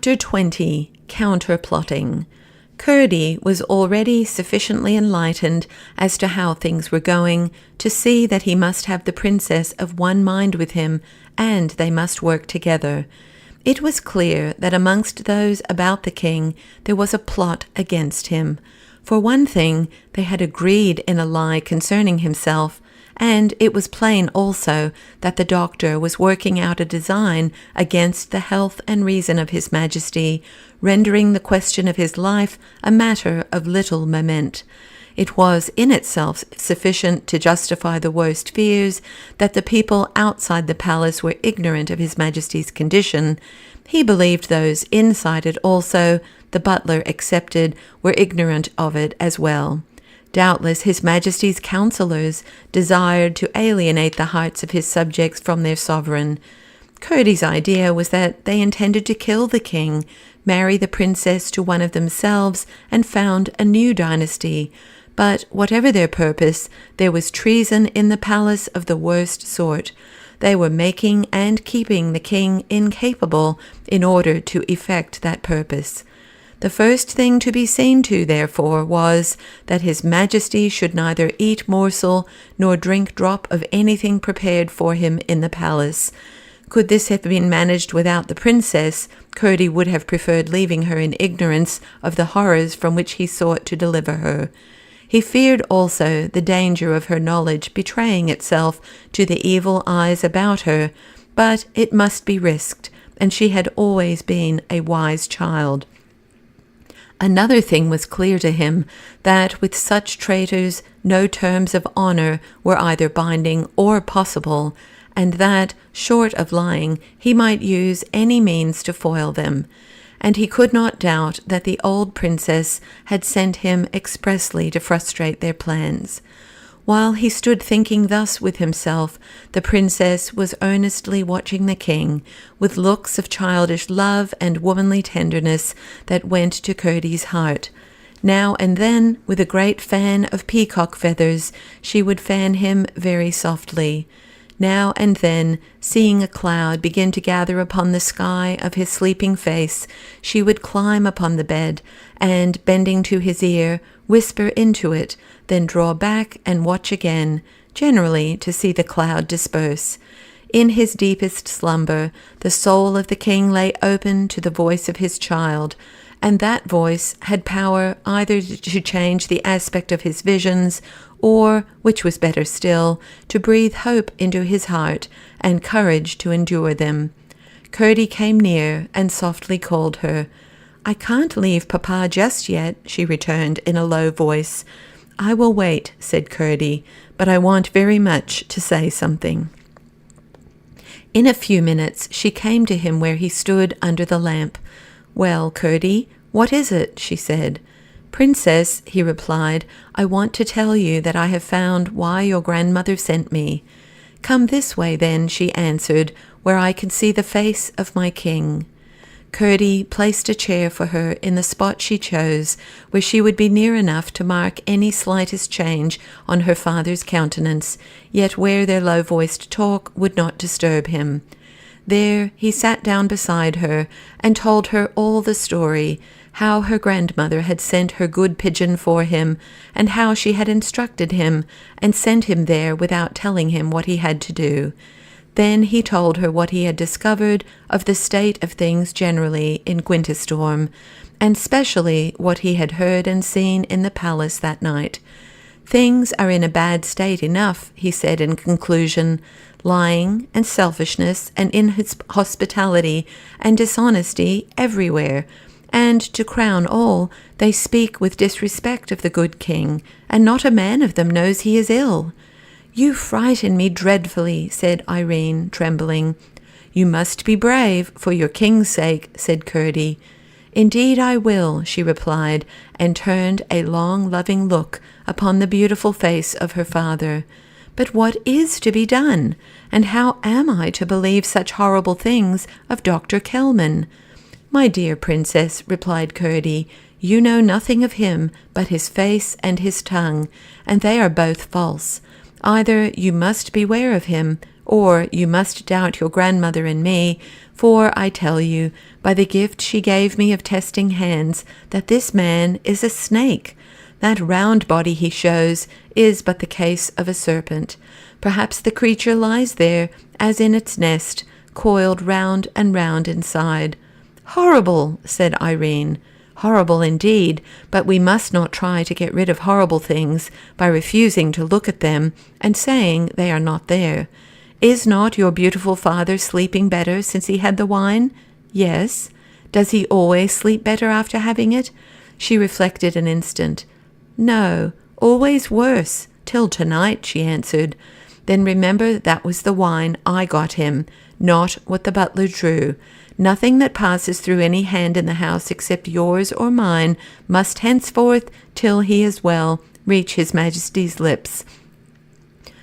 Chapter 20, Counterplotting. Curdie was already sufficiently enlightened as to how things were going to see that he must have the princess of one mind with him, and they must work together. It was clear that amongst those about the king there was a plot against him. For one thing, they had agreed in a lie concerning himself, and it was plain also that the doctor was working out a design against the health and reason of his majesty, rendering the question of his life a matter of little moment. It was in itself sufficient to justify the worst fears that the people outside the palace were ignorant of his majesty's condition. He believed those inside it also, the butler excepted, were ignorant of it as well. Doubtless his majesty's counsellors desired to alienate the hearts of his subjects from their sovereign. Curdie's idea was that they intended to kill the king, marry the princess to one of themselves, and found a new dynasty. But whatever their purpose, there was treason in the palace of the worst sort. They were making and keeping the king incapable in order to effect that purpose. The first thing to be seen to, therefore, was that his majesty should neither eat morsel nor drink drop of anything prepared for him in the palace. Could this have been managed without the princess, Curdie would have preferred leaving her in ignorance of the horrors from which he sought to deliver her. He feared also the danger of her knowledge betraying itself to the evil eyes about her, but it must be risked, and she had always been a wise child. Another thing was clear to him, that with such traitors no terms of honour were either binding or possible, and that, short of lying, he might use any means to foil them. And he could not doubt that the old princess had sent him expressly to frustrate their plans. While he stood thinking thus with himself, the princess was earnestly watching the king, with looks of childish love and womanly tenderness that went to Curdie's heart. Now and then, with a great fan of peacock feathers, she would fan him very softly. Now and then, seeing a cloud begin to gather upon the sky of his sleeping face, she would climb upon the bed, and, bending to his ear, whisper into it, then draw back and watch again, generally to see the cloud disperse. In his deepest slumber, the soul of the king lay open to the voice of his child, and that voice had power either to change the aspect of his visions, or, which was better still, to breathe hope into his heart and courage to endure them. Curdie came near and softly called her. "I can't leave Papa just yet," she returned in a low voice. "I will wait," said Curdie, "but I want very much to say something." In a few minutes she came to him where he stood under the lamp. "Well, Curdie, what is it?" she said. "Princess," he replied, "I want to tell you that I have found why your grandmother sent me." "Come this way, then," she answered, "where I can see the face of my king." Curdie placed a chair for her in the spot she chose, where she would be near enough to mark any slightest change on her father's countenance, yet where their low-voiced talk would not disturb him. There he sat down beside her and told her all the story, how her grandmother had sent her good pigeon for him, and how she had instructed him and sent him there without telling him what he had to do. Then he told her what he had discovered of the state of things generally in Gwinterstorm, and specially what he had heard and seen in the palace that night. "Things are in a bad state enough," he said in conclusion, "lying and selfishness and inhospitality and dishonesty everywhere, and to crown all, they speak with disrespect of the good king, and not a man of them knows he is ill." "You frighten me dreadfully," said Irene, trembling. "You must be brave, for your king's sake," said Curdie. "Indeed I will," she replied, and turned a long, loving look upon the beautiful face of her father. "But what is to be done? And how am I to believe such horrible things of Dr. Kelman?" "My dear princess," replied Curdie, "you know nothing of him but his face and his tongue, and they are both false. Either you must beware of him, or you must doubt your grandmother and me, for I tell you, by the gift she gave me of testing hands, that this man is a snake. That round body he shows is but the case of a serpent. Perhaps the creature lies there, as in its nest, coiled round and round inside. Horrible, said Irene. Horrible indeed, but we must not try to get rid of horrible things by refusing to look at them and saying they are not there. Is not your beautiful father sleeping better since he had the wine? Yes. Does he always sleep better after having it? She reflected an instant. No, always worse, till tonight, she answered. Then remember that was the wine I got him, not what the butler drew. Nothing that passes through any hand in the house except yours or mine must henceforth, till he is well, reach his Majesty's lips.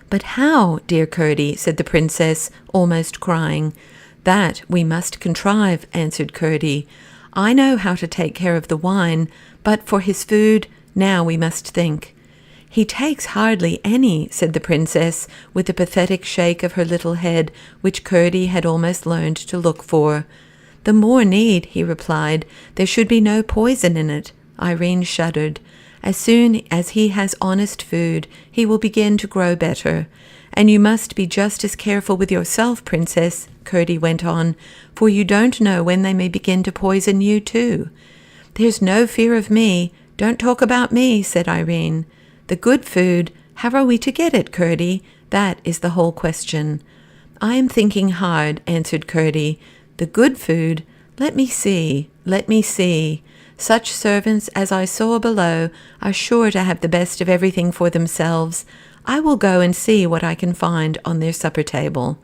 But how, dear Curdie, said the princess, almost crying. That we must contrive, answered Curdie. I know how to take care of the wine, but for his food, now we must think. He takes hardly any, said the princess, with a pathetic shake of her little head, which Curdie had almost learned to look for. The more need, he replied. There should be no poison in it. Irene shuddered. As soon as he has honest food, he will begin to grow better. And you must be just as careful with yourself, princess, Curdie went on, for you don't know when they may begin to poison you too. There's no fear of me. Don't talk about me, said Irene. The good food, how are we to get it, Curdie? That is the whole question. I am thinking hard, answered Curdie. The good food, let me see. Such servants as I saw below are sure to have the best of everything for themselves. I will go and see what I can find on their supper table.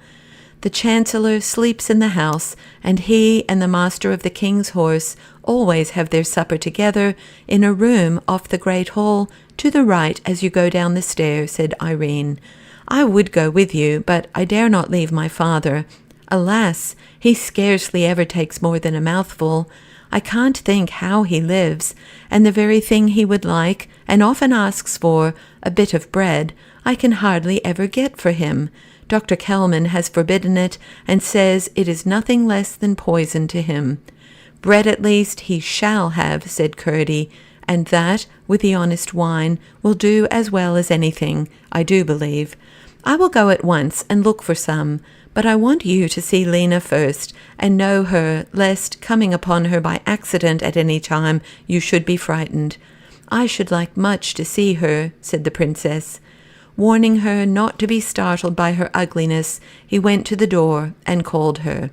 The Chancellor sleeps in the house, and he and the master of the king's horse always have their supper together in a room off the great hall to the right as you go down the stair, said Irene. I would go with you, but I dare not leave my father. Alas, he scarcely ever takes more than a mouthful. I can't think how he lives, and the very thing he would like, and often asks for, a bit of bread, I can hardly ever get for him. Dr. Kelman has forbidden it, and says it is nothing less than poison to him. Bread at least he shall have, said Curdie, and that, with the honest wine, will do as well as anything, I do believe. I will go at once and look for some, but I want you to see Lena first, and know her, lest, coming upon her by accident at any time, you should be frightened. I should like much to see her, said the princess. Warning her not to be startled by her ugliness, he went to the door and called her.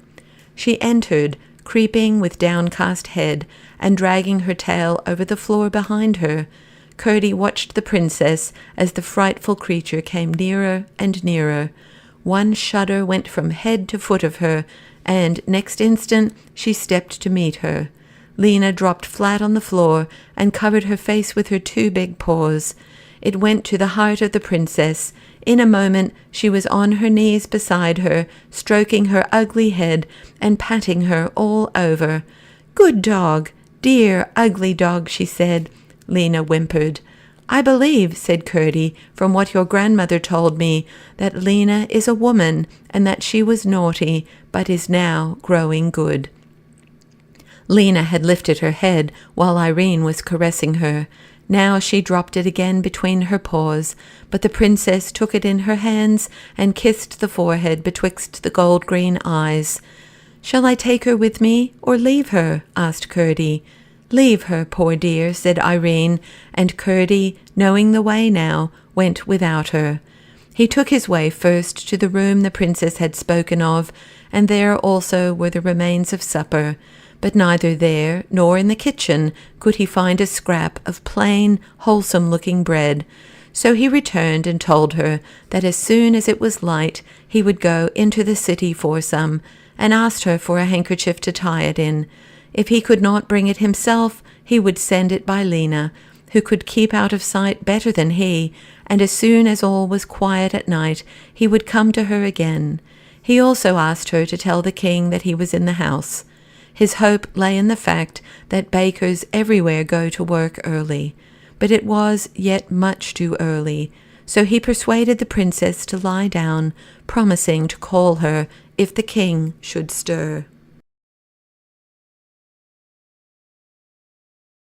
She entered, creeping with downcast head, and dragging her tail over the floor behind her. Curdie watched the princess as the frightful creature came nearer and nearer. One shudder went from head to foot of her, and next instant she stepped to meet her. Lena dropped flat on the floor and covered her face with her two big paws. It went to the heart of the princess. In a moment she was on her knees beside her, stroking her ugly head and patting her all over. "Good dog, dear, ugly dog," she said. Lena whimpered. "I believe," said Curdie, "from what your grandmother told me, that Lena is a woman, and that she was naughty, but is now growing good." Lena had lifted her head while Irene was caressing her. Now she dropped it again between her paws, but the princess took it in her hands and kissed the forehead betwixt the gold-green eyes. "Shall I take her with me, or leave her?" asked Curdie. "Leave her, poor dear," said Irene, and Curdie, knowing the way now, went without her. He took his way first to the room the princess had spoken of, and there also were the remains of supper. But neither there nor in the kitchen could he find a scrap of plain, wholesome-looking bread. So he returned and told her that as soon as it was light he would go into the city for some, and asked her for a handkerchief to tie it in. If he could not bring it himself, he would send it by Lena, who could keep out of sight better than he, and as soon as all was quiet at night he would come to her again. He also asked her to tell the king that he was in the house. His hope lay in the fact that bakers everywhere go to work early, but it was yet much too early, So he persuaded the princess to lie down, promising to call her if the king should stir.